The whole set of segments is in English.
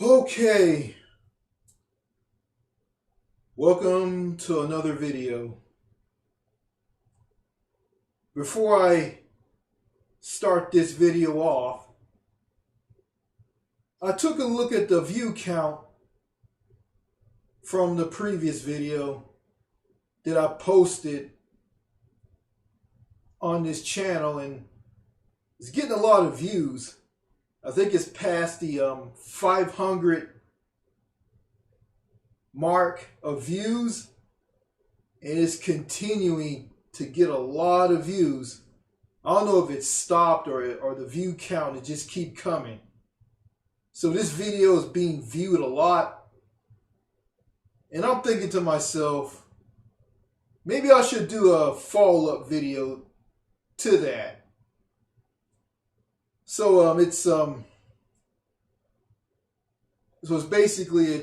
Okay, welcome to another video. Before I start this video off, I took a look at the view count from the previous video that I posted on this channel, and it's getting a lot of views. I think it's past the 500 mark of views, and it's continuing to get a lot of views. I don't know if it's stopped or the view count, it just keep coming. So this video is being viewed a lot, and I'm thinking to myself, maybe I should do a follow-up video to that. So it's basically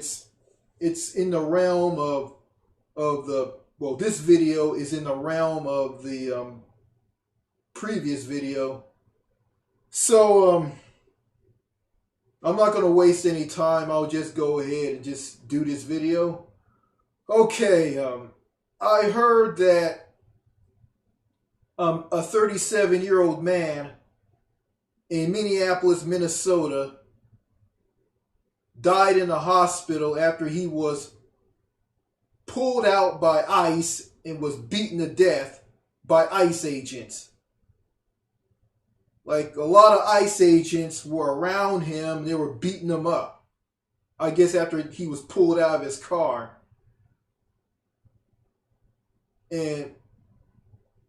it's in the realm of the, well, this video is in the realm of the previous video. So I'm not going to waste any time. I'll just go ahead and just do this video. Okay, I heard that a 37-year-old man in Minneapolis, Minnesota died in the hospital after he was pulled out by ICE and was beaten to death by ICE agents. Like, a lot of ICE agents were around him, they were beating him up. I guess after he was pulled out of his car. And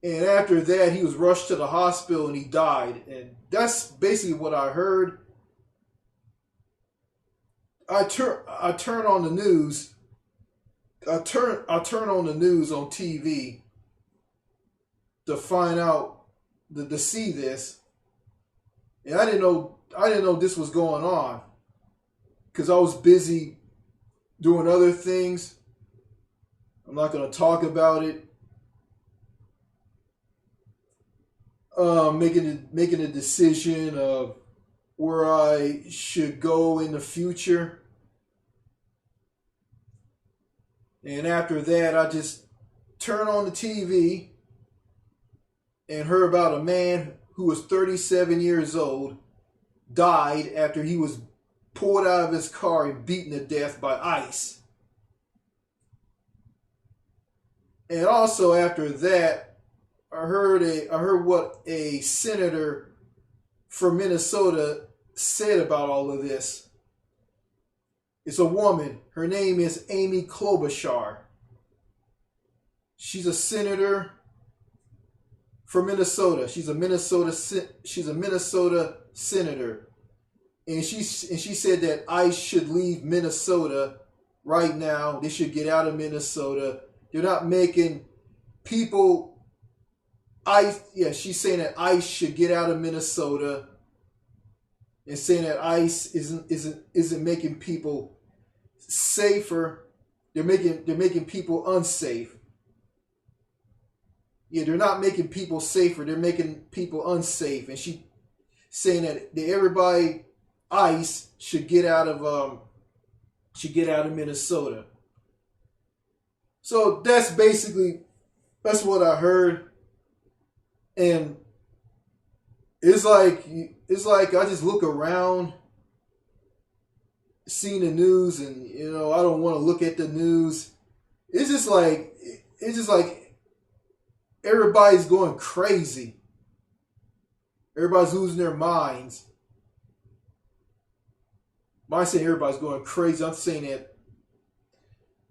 after that, he was rushed to the hospital and he died. And that's basically what I heard. I turn on the news. I turn on the news on TV to find out, to see this. And I didn't know this was going on, because I was busy doing other things. I'm not going to talk about it. Making a decision of where I should go in the future. And after that, I just turned on the TV and heard about a man who was 37 years old, died after he was pulled out of his car and beaten to death by ICE. And also after that, I heard what a senator from Minnesota said about all of this. It's a woman. Her name is Amy Klobuchar. She's a senator from Minnesota. She's a Minnesota senator. And she said that ICE should leave Minnesota right now. They should get out of Minnesota. They're not making people. She's saying that ICE should get out of Minnesota, and saying that ICE isn't making people safer. They're making people unsafe. Yeah, they're not making people safer. They're making people unsafe. And she saying that everybody, ICE should get out of Minnesota. So that's what I heard. And it's like I just look around, seeing the news, and I don't want to look at the news. It's just like everybody's going crazy. Everybody's losing their minds. When I say everybody's going crazy, I'm saying that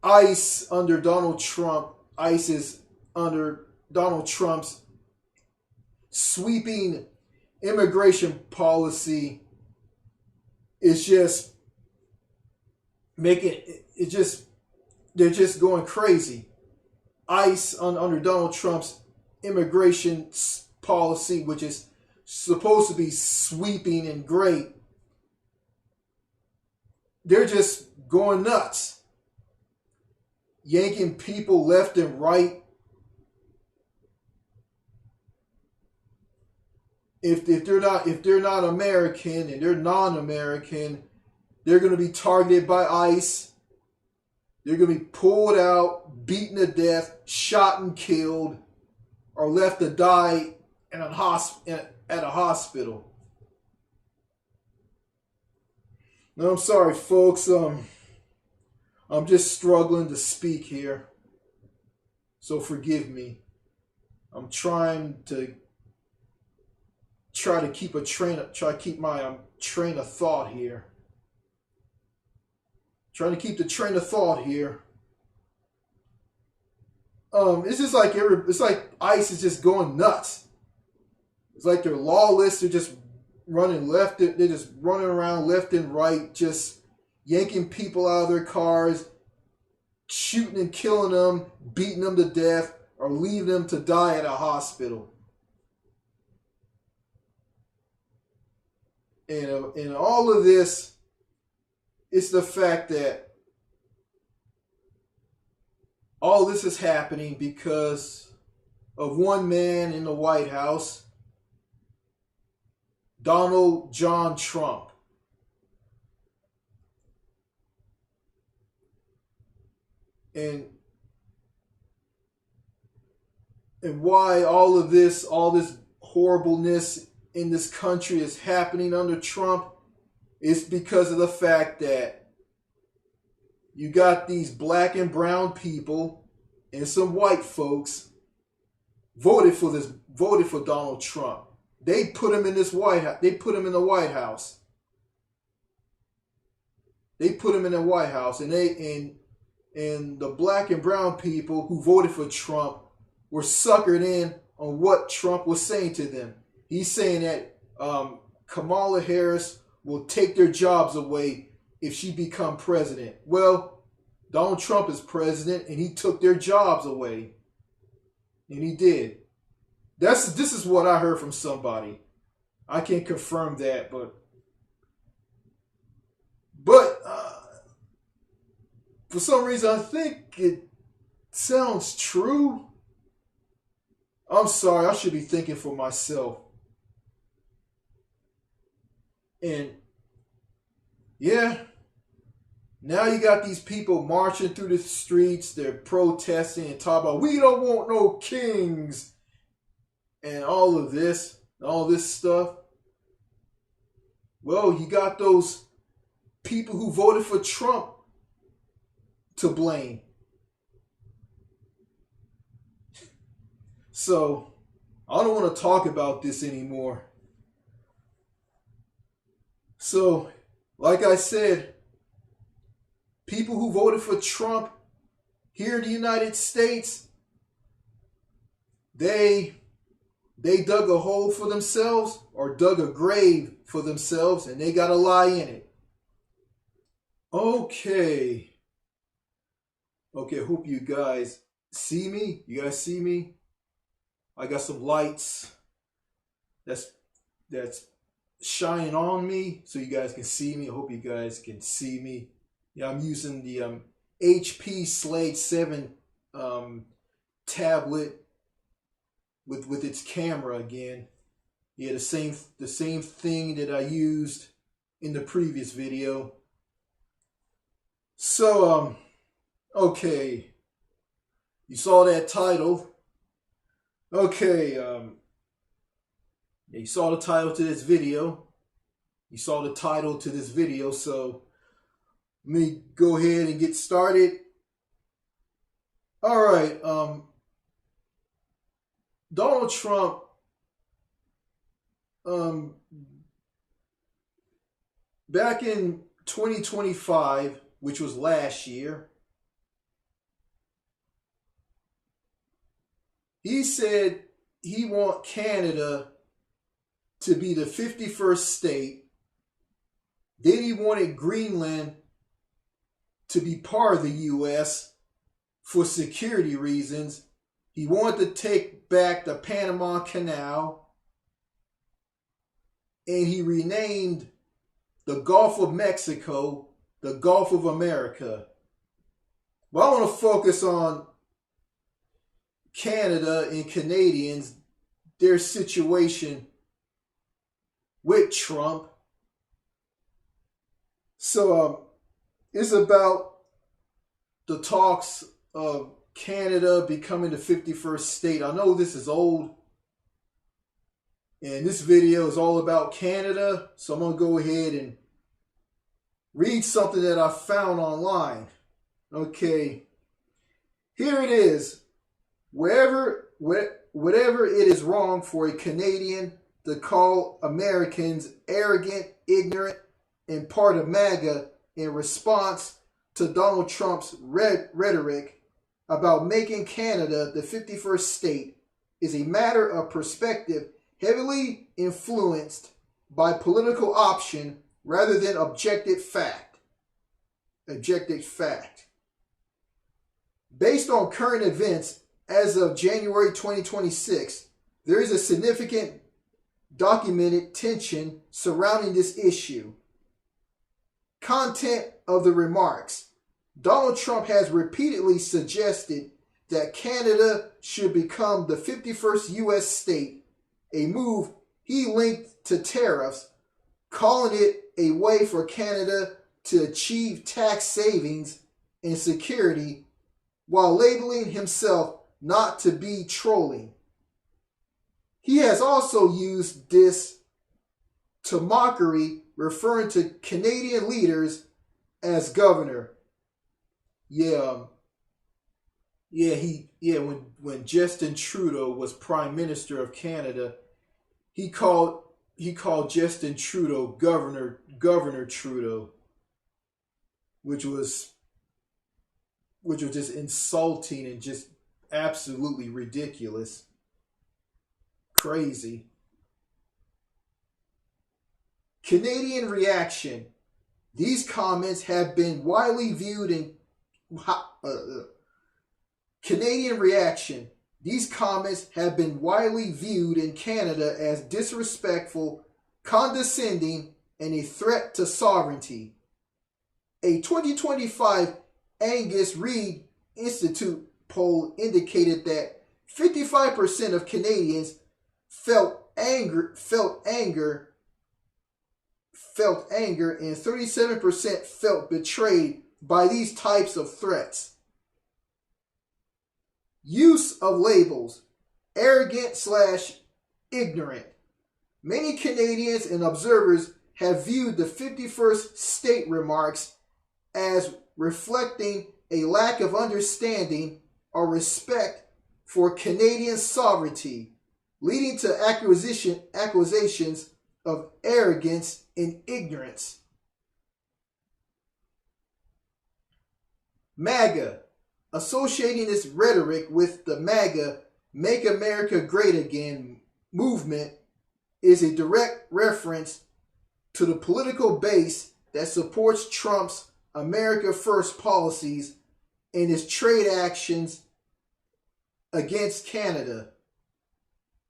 ICE under Donald Trump, ICE is under Donald Trump's sweeping immigration policy is just they're just going crazy. ICE under Donald Trump's immigration policy, which is supposed to be sweeping and great, they're just going nuts, yanking people left and right. If they're not American and they're non-American, They're going to be targeted by ICE. They're going to be pulled out, beaten to death, shot and killed, or left to die at a hospital. No, I'm sorry, folks. I'm just struggling to speak here, so forgive me. I'm trying to keep my train of thought here. Trying to keep the train of thought here. It's just like it's like ICE is just going nuts. It's like they're lawless. They're just running left. They're just running around left and right, just yanking people out of their cars, shooting and killing them, beating them to death, or leaving them to die at a hospital. And all of this, it's the fact that all this is happening because of one man in the White House, Donald John Trump. And why all this horribleness in this country is happening under Trump is because of the fact that you got these black and brown people and some white folks voted for Donald Trump. They put him in this White House. They put him in the White House. They put him in the White House, and the black and brown people who voted for Trump were suckered in on what Trump was saying to them. He's saying that Kamala Harris will take their jobs away if she become president. Well, Donald Trump is president, and he took their jobs away, and he did. This is what I heard from somebody. I can't confirm that, but for some reason I think it sounds true. I'm sorry, I should be thinking for myself. And yeah, now you got these people marching through the streets. They're protesting and talking about, we don't want no kings. And all this stuff. Well, you got those people who voted for Trump to blame. So, I don't want to talk about this anymore. So, like I said, people who voted for Trump here in the United States, they dug a hole for themselves or dug a grave for themselves, and they got to lie in it. Okay, hope you guys see me. You guys see me? I got some lights that's shining on me so you guys can see me. I hope you guys can see me. Yeah, I'm using the HP Slate 7 tablet with its camera again. Yeah, the same thing that I used in the previous video. So okay, you saw that title. Okay, yeah, you saw the title to this video. So let me go ahead and get started. All right, Donald Trump, back in 2025, which was last year, he said he wants Canada to be the 51st state. Then he wanted Greenland to be part of the U.S. for security reasons. He wanted to take back the Panama Canal. And he renamed the Gulf of Mexico the Gulf of America. But I want to focus on Canada and Canadians, their situation with Trump. So it's about the talks of Canada becoming the 51st state. I know this is old, and this video is all about Canada, so I'm going to go ahead and read something that I found online. Okay, here it is. Whatever it is wrong for a Canadian to call Americans arrogant, ignorant, and part of MAGA in response to Donald Trump's rhetoric about making Canada the 51st state is a matter of perspective heavily influenced by political option rather than objective fact. Based on current events as of January 2026, there is a significant documented tension surrounding this issue. Content of the remarks. Donald Trump has repeatedly suggested that Canada should become the 51st U.S. state, a move he linked to tariffs, calling it a way for Canada to achieve tax savings and security, while labeling himself not to be trolling. He has also used this to mockery, referring to Canadian leaders as governor. When Justin Trudeau was Prime Minister of Canada, he called Justin Trudeau Governor Trudeau, which was just insulting and just absolutely ridiculous. Crazy. Canadian reaction. These comments have been widely viewed in Canadian reaction. These comments have been widely viewed in Canada as disrespectful, condescending, and a threat to sovereignty. A 2025 Angus Reid Institute poll indicated that 55% of Canadians felt anger, and 37% felt betrayed by these types of threats. Use of labels, arrogant/ignorant. Many Canadians and observers have viewed the 51st state remarks as reflecting a lack of understanding or respect for Canadian sovereignty, leading to accusations of arrogance and ignorance. MAGA. Associating this rhetoric with the MAGA, Make America Great Again movement, is a direct reference to the political base that supports Trump's America First policies and his trade actions against Canada.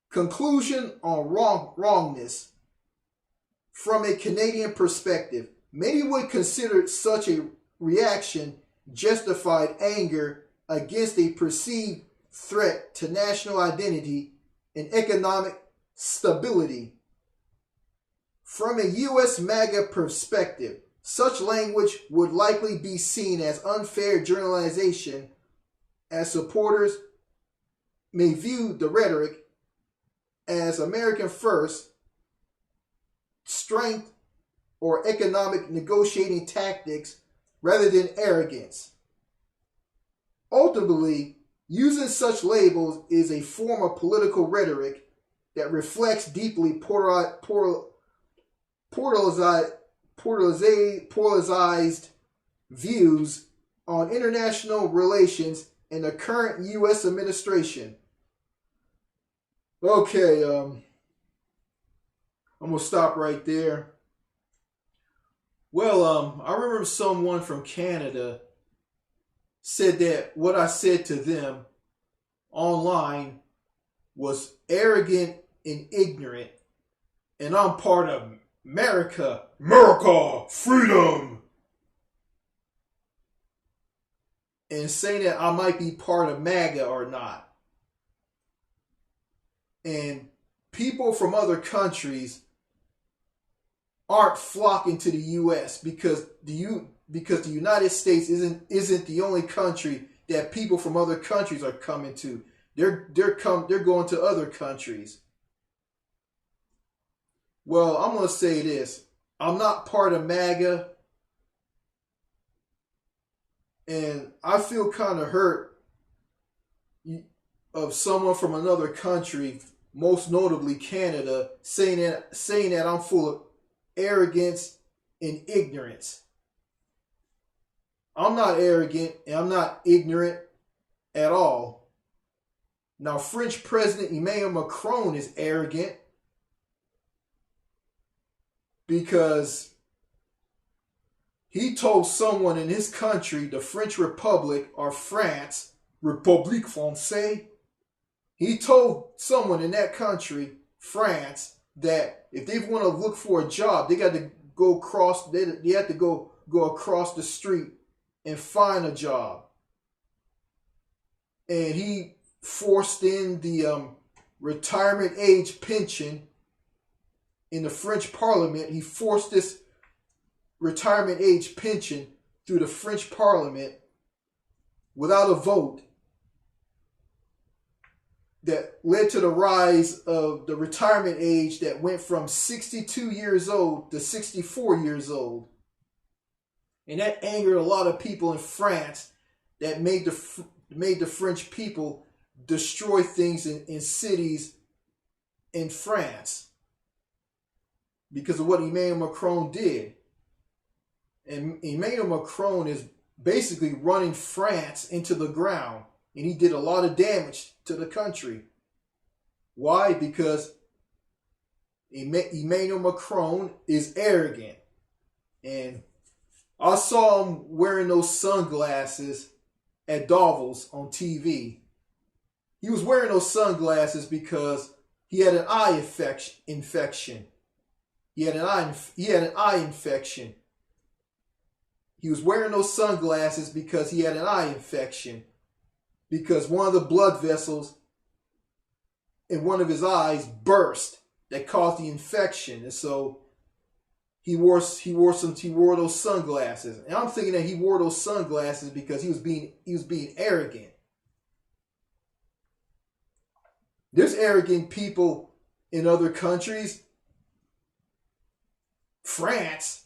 Conclusion on wrongness. From a Canadian perspective, many would consider such a reaction justified anger against a perceived threat to national identity and economic stability. From a U.S. MAGA perspective, such language would likely be seen as unfair generalization, as supporters may view the rhetoric as American first, strength, or economic negotiating tactics rather than arrogance. Ultimately, using such labels is a form of political rhetoric that reflects deeply polarized views on international relations in the current U.S. administration. Okay, I'm going to stop right there. Well, I remember someone from Canada said that what I said to them online was arrogant and ignorant, and I'm part of America, freedom, and saying that I might be part of MAGA or not. And people from other countries aren't flocking to the U.S. because the United States isn't the only country that people from other countries are coming to. They're going to other countries. Well, I'm gonna say this: I'm not part of MAGA, and I feel kind of hurt of someone from another country, most notably Canada, saying that I'm full of arrogance and ignorance. I'm not arrogant and I'm not ignorant at all. Now, French President Emmanuel Macron is arrogant because he told someone in his country, the French Republic, or France, République Française, he told someone in that country, France, that if they want to look for a job, they got to go across. They have to go across the street and find a job. And he forced in the retirement age pension in the French Parliament. He forced this retirement age pension through the French Parliament without a vote. That led to the rise of the retirement age that went from 62 years old to 64 years old. And that angered a lot of people in France that made the French people destroy things in cities in France because of what Emmanuel Macron did. And Emmanuel Macron is basically running France into the ground. And he did a lot of damage to the country. Why? Because Emmanuel Macron is arrogant. And I saw him wearing those sunglasses at Davos on TV. He was wearing those sunglasses because he had an eye infection. He had an eye infection. He was wearing those sunglasses because he had an eye infection. Because one of the blood vessels in one of his eyes burst that caused the infection. And so he wore those sunglasses. And I'm thinking that he wore those sunglasses because he was being arrogant. There's arrogant people in other countries. France.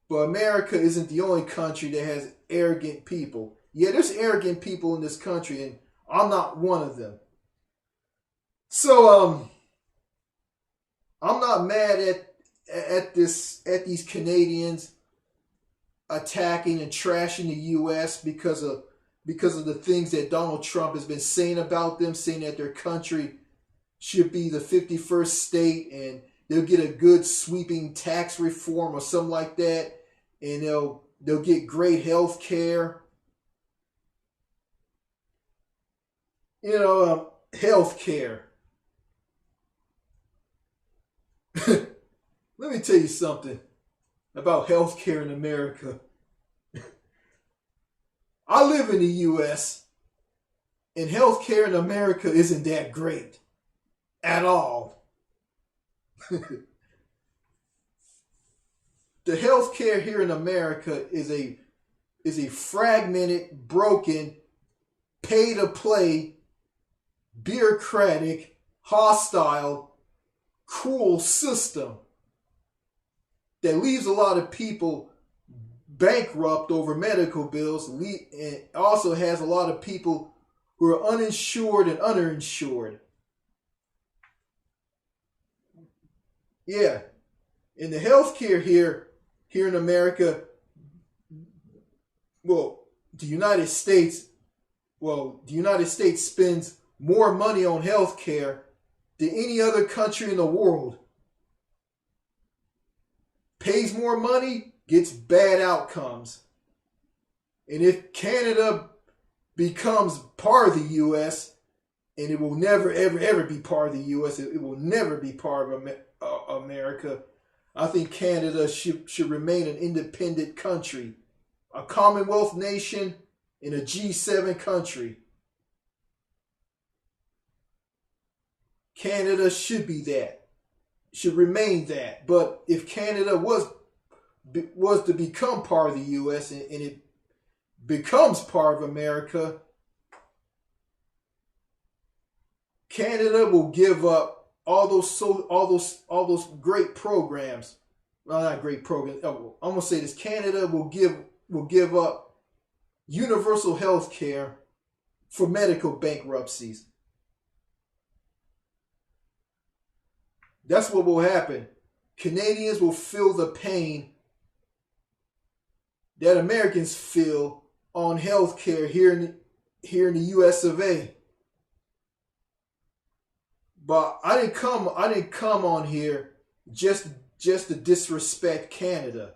But America isn't the only country that has arrogant people. Yeah, there's arrogant people in this country, and I'm not one of them. So, I'm not mad at these Canadians attacking and trashing the U.S. because of the things that Donald Trump has been saying about them, saying that their country should be the 51st state and they'll get a good sweeping tax reform or something like that, and they'll get great health care. Health care. Let me tell you something about health care in America. I live in the U.S. and health care in America isn't that great at all. The health care here in America is a fragmented, broken, pay-to-play, bureaucratic, hostile, cruel system that leaves a lot of people bankrupt over medical bills, and also has a lot of people who are uninsured and underinsured. Yeah, in the healthcare here in America, the United States spends more money on healthcare than any other country in the world. Pays more money, gets bad outcomes. And if Canada becomes part of the U.S., and it will never, ever, ever be part of the U.S., it will never be part of America, I think Canada should remain an independent country, a Commonwealth nation, and a G7 country. Canada should be that. remain that. But if Canada was to become part of the U.S. and it becomes part of America, Canada will give up all those great programs. Well, not great programs. I'm gonna say this: Canada will give up universal health care for medical bankruptcies. That's what will happen. Canadians will feel the pain that Americans feel on health care here in the US of A. But I didn't come on here just to disrespect Canada.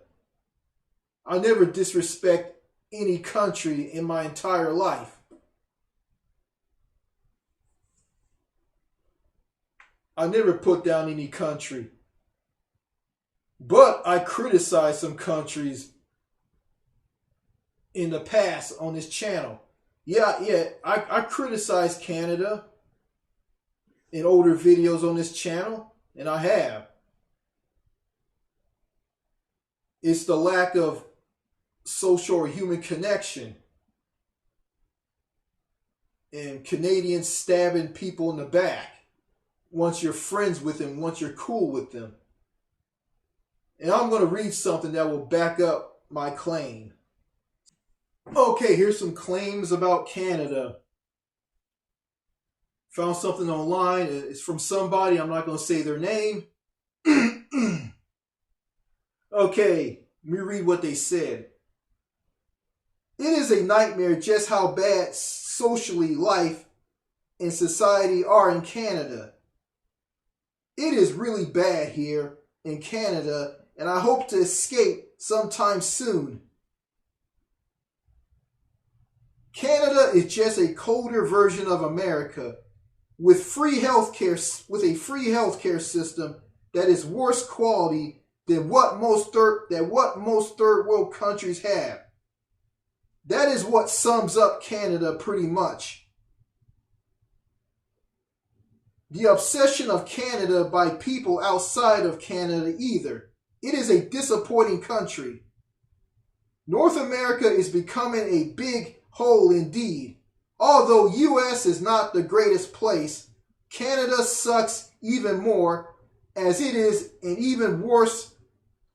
I never disrespect any country in my entire life. I never put down any country. But I criticize some countries in the past on this channel. I criticize Canada in older videos on this channel, and I have. It's the lack of social or human connection, and Canadians stabbing people in the back once you're friends with them, once you're cool with them. And I'm going to read something that will back up my claim. Okay, here's some claims about Canada. Found something online. It's from somebody. I'm not going to say their name. Okay, let me read what they said. It is a nightmare just how bad socially life and society are in Canada. It is really bad here in Canada, and I hope to escape sometime soon. Canada is just a colder version of America with a free healthcare system that is worse quality than what most third world countries have. That is what sums up Canada pretty much. The obsession of Canada by people outside of Canada either. It is a disappointing country. North America is becoming a big hole indeed. Although US is not the greatest place, Canada sucks even more, as it is an even worse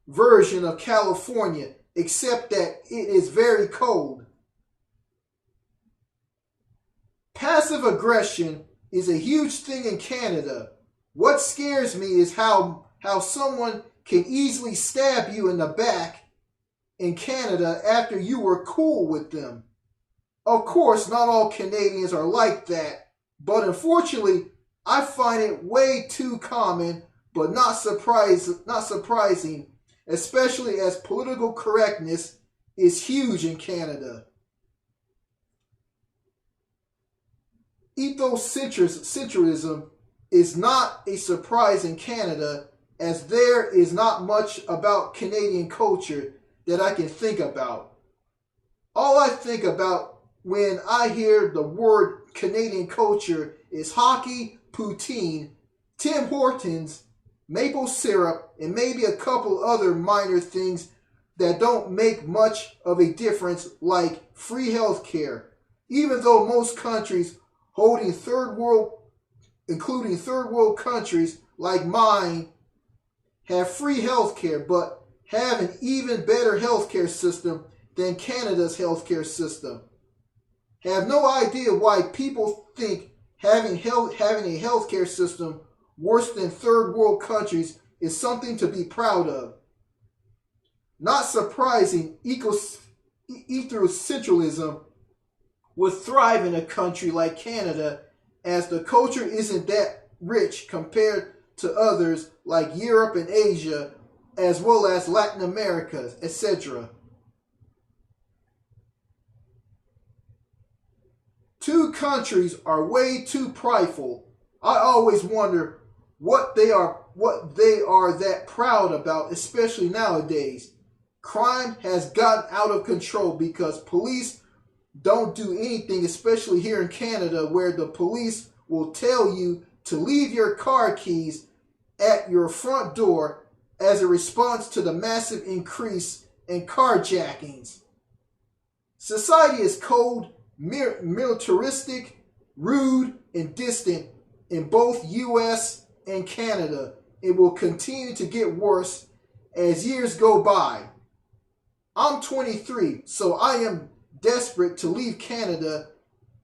version of California, except that it is very cold. Passive aggression is a huge thing in Canada. What scares me is how someone can easily stab you in the back in Canada after you were cool with them. Of course, not all Canadians are like that, but unfortunately, I find it way too common, but not surprising, especially as political correctness is huge in Canada. Ethnocentrism is not a surprise in Canada, as there is not much about Canadian culture that I can think about. All I think about when I hear the word Canadian culture is hockey, poutine, Tim Hortons, maple syrup, and maybe a couple other minor things that don't make much of a difference, like free health care. Even though most countries including third world countries like mine, have free health care, but have an even better healthcare system than Canada's healthcare system. Have no idea why people think having a healthcare system worse than third world countries is something to be proud of. Not surprising, ethnocentralism would thrive in a country like Canada, as the culture isn't that rich compared to others like Europe and Asia, as well as Latin America, etc. Two countries are way too prideful. I always wonder what they are that proud about, especially nowadays. Crime has gotten out of control because police don't do anything, especially here in Canada, where the police will tell you to leave your car keys at your front door as a response to the massive increase in carjackings. Society is cold, militaristic, rude, and distant in both US and Canada. It will continue to get worse as years go by. I'm 23, so I am desperate to leave Canada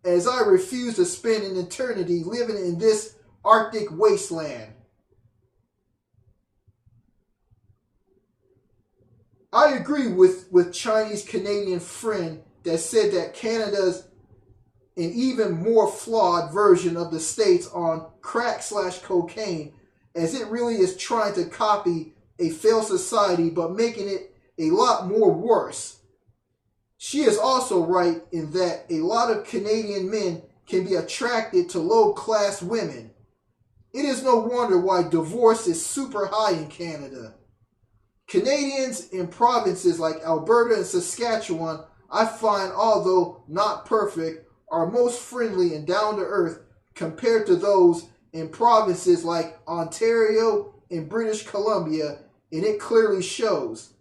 as I refuse to spend an eternity living in this Arctic wasteland. I agree with Chinese Canadian friend that said that Canada's an even more flawed version of the States on crack/cocaine, as it really is trying to copy a failed society but making it a lot more worse. She is also right in that a lot of Canadian men can be attracted to low-class women. It is no wonder why divorce is super high in Canada. Canadians in provinces like Alberta and Saskatchewan, I find, although not perfect, are most friendly and down-to-earth compared to those in provinces like Ontario and British Columbia, and it clearly shows.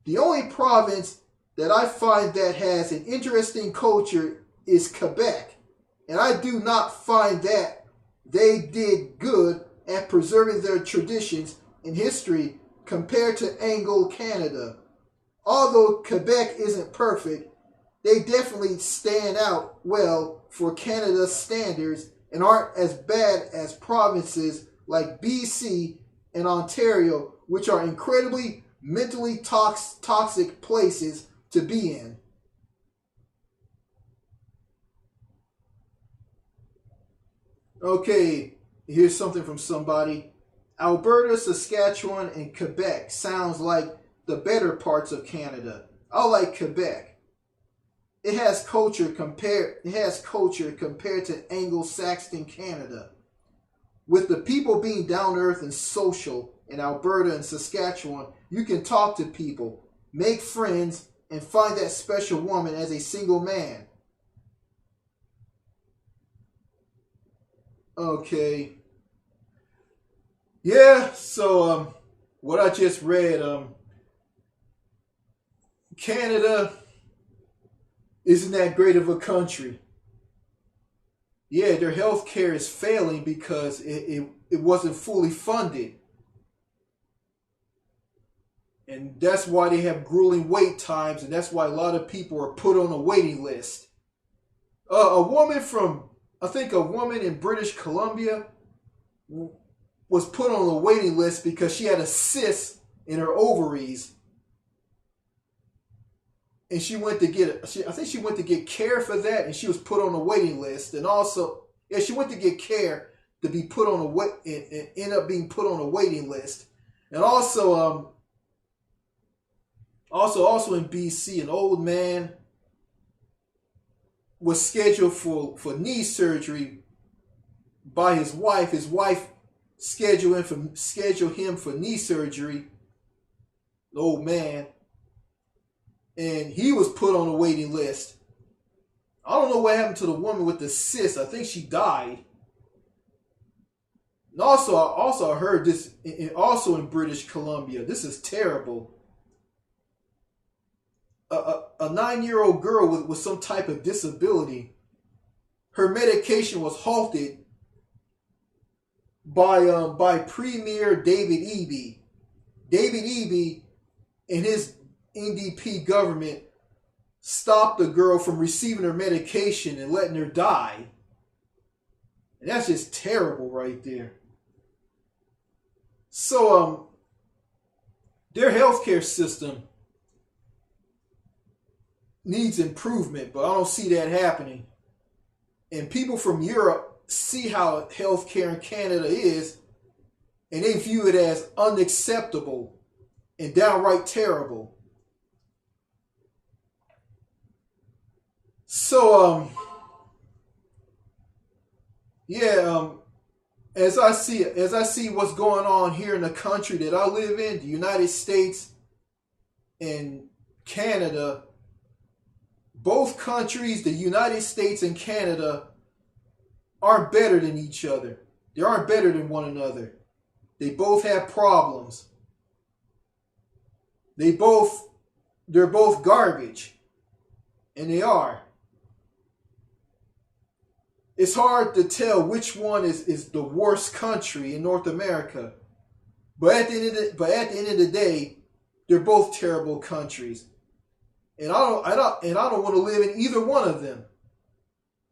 The only province that I find that has an interesting culture is Quebec, and I do not find that they did good at preserving their traditions and history compared to Anglo Canada. Although Quebec isn't perfect, they definitely stand out well for Canada's standards and aren't as bad as provinces like BC and Ontario, which are incredibly mentally toxic places to be in. Okay, here's something from somebody. Alberta, Saskatchewan, and Quebec sounds like the better parts of Canada. I like Quebec. It has culture compared to Anglo-Saxon Canada. With the people being down to earth and social in Alberta and Saskatchewan, you can talk to people, make friends, and find that special woman as a single man. Okay. Yeah, so what I just read, Canada isn't that great of a country. Yeah, their health care is failing because it wasn't fully funded. And that's why they have grueling wait times, and that's why a lot of people are put on a waiting list. A woman in British Columbia was put on a waiting list because she had a cyst in her ovaries. And she went to get care for that, and she was put on a waiting list. And also, she went to get care to be put on and end up being put on a waiting list. And also in BC, an old man was scheduled for knee surgery by his wife. His wife scheduled him for knee surgery. The old man. And he was put on a waiting list. I don't know what happened to the woman with the cyst. I think she died. And also I heard this, also in British Columbia. This is terrible. A 9-year-old girl with some type of disability, her medication was halted by Premier David Eby. David Eby and his NDP government stopped the girl from receiving her medication and letting her die. And that's just terrible right there. So their healthcare system needs improvement, but I don't see that happening. And people from Europe see how healthcare in Canada is, and they view it as unacceptable and downright terrible. So as I see what's going on here in the country that I live in, the United States and Canada, both countries, the United States and Canada, aren't better than each other. They aren't better than one another. They both have problems. They're both garbage. And they are. It's hard to tell which one is the worst country in North America. But at the end of the day, they're both terrible countries. And I don't want to live in either one of them.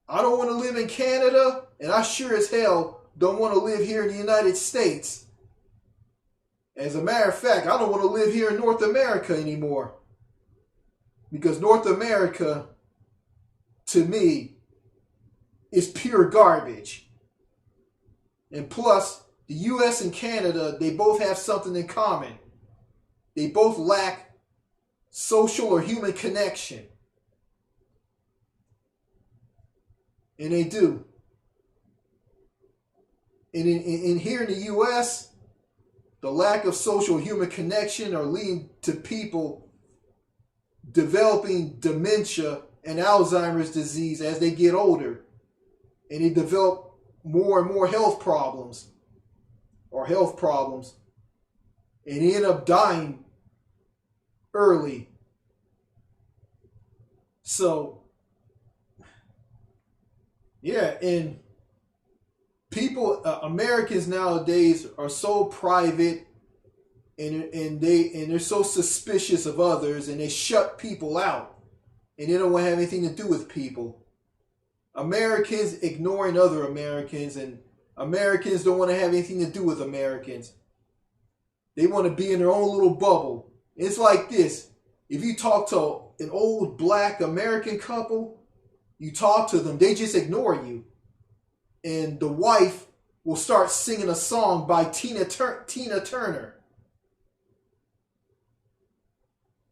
I don't want to live in Canada, and I sure as hell don't want to live here in the United States. As a matter of fact, I don't want to live here in North America anymore. Because North America, to me, is pure garbage. And plus, the US and Canada, they both have something in common. They both lack social or human connection. And they do. And in here in the US, the lack of social human connection are leading to people developing dementia and Alzheimer's disease as they get older. And they develop more and more health problems. And they end up dying early. So, yeah, and people, Americans nowadays are so private, and they're so suspicious of others, and they shut people out, and they don't want to have anything to do with people. Americans ignoring other Americans, and Americans don't want to have anything to do with Americans. They want to be in their own little bubble. It's like this. If you talk to an old black American couple, you talk to them, they just ignore you. And the wife will start singing a song by Tina Turner.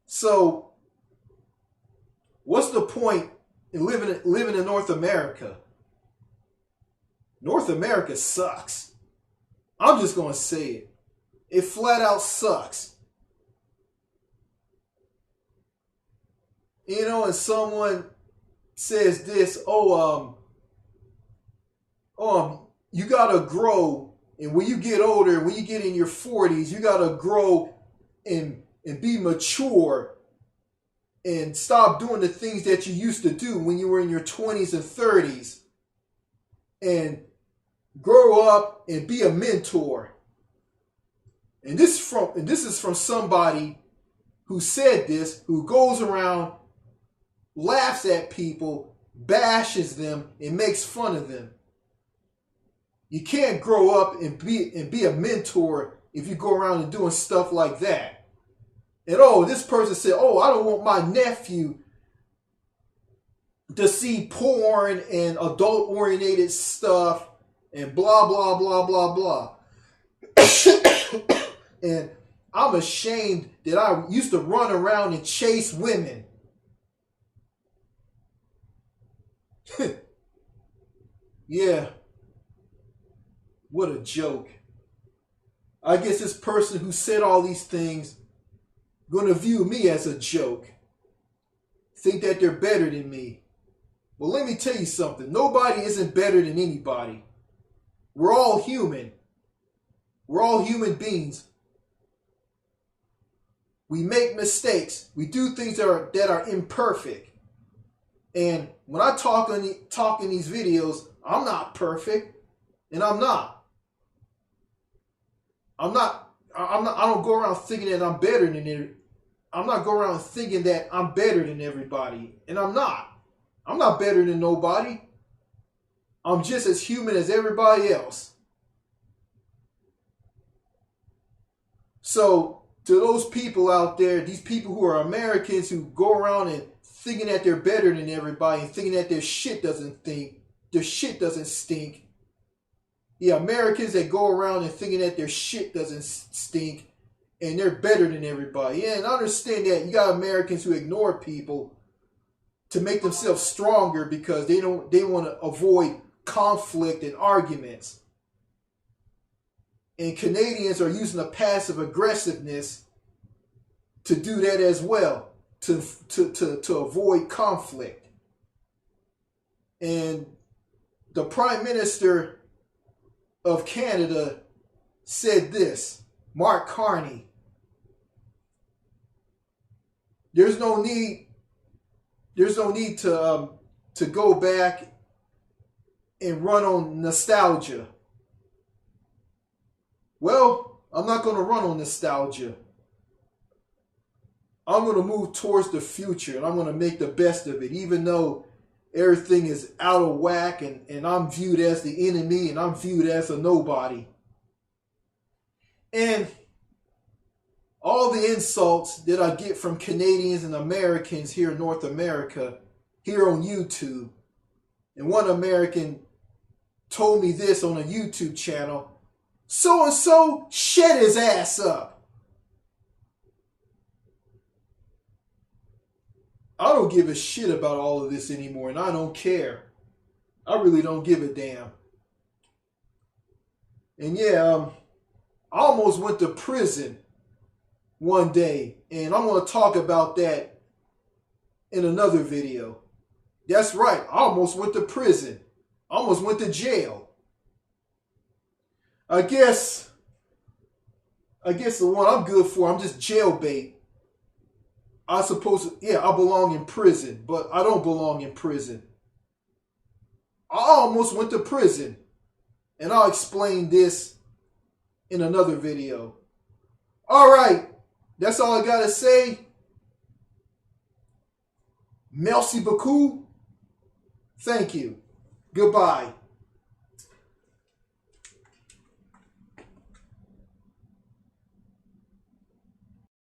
So, what's the point in living in North America? North America sucks. I'm just going to say it. It flat out sucks. You know, and someone says this, you gotta grow, and when you get older, when you get in your 40s, you gotta grow and be mature and stop doing the things that you used to do when you were in your 20s and 30s, and grow up and be a mentor. And this is from somebody who said this, who goes around, laughs at people, bashes them, and makes fun of them. You can't grow up and be a mentor if you go around and doing stuff like that. And this person said, I don't want my nephew to see porn and adult-oriented stuff and blah, blah, blah, blah, blah. And I'm ashamed that I used to run around and chase women. Yeah. What a joke. I guess this person who said all these things going to view me as a joke. Think that they're better than me. Well, let me tell you something. Nobody isn't better than anybody. We're all human. We're all human beings. We make mistakes. We do things that are imperfect. And when I talk in these videos, I'm not perfect, and I'm not. I don't go around thinking that I'm better than it. I'm not going around thinking that I'm better than everybody, and I'm not. I'm not better than nobody. I'm just as human as everybody else. So, to those people out there, these people who are Americans who go around and thinking that they're better than everybody and thinking that their shit doesn't stink. Yeah, Americans that go around and thinking that their shit doesn't stink and they're better than everybody. Yeah, and I understand that you got Americans who ignore people to make themselves stronger because they want to avoid conflict and arguments. And Canadians are using the passive aggressiveness to do that as well, to avoid conflict. And the Prime Minister of Canada said this, Mark Carney. There's no need to go back and run on nostalgia. Well, I'm not going to run on nostalgia. I'm going to move towards the future, and I'm going to make the best of it, even though everything is out of whack and I'm viewed as the enemy and I'm viewed as a nobody. And all the insults that I get from Canadians and Americans here in North America, here on YouTube. And one American told me this on a YouTube channel, so-and-so shut his ass up. I don't give a shit about all of this anymore, and I don't care. I really don't give a damn. And yeah, I almost went to prison one day, and I'm going to talk about that in another video. That's right, I almost went to prison. I almost went to jail. I guess the one I'm good for, I'm just jailbait. I belong in prison, but I don't belong in prison. I almost went to prison, and I'll explain this in another video. All right, that's all I gotta say. Merci beaucoup. Thank you. Goodbye.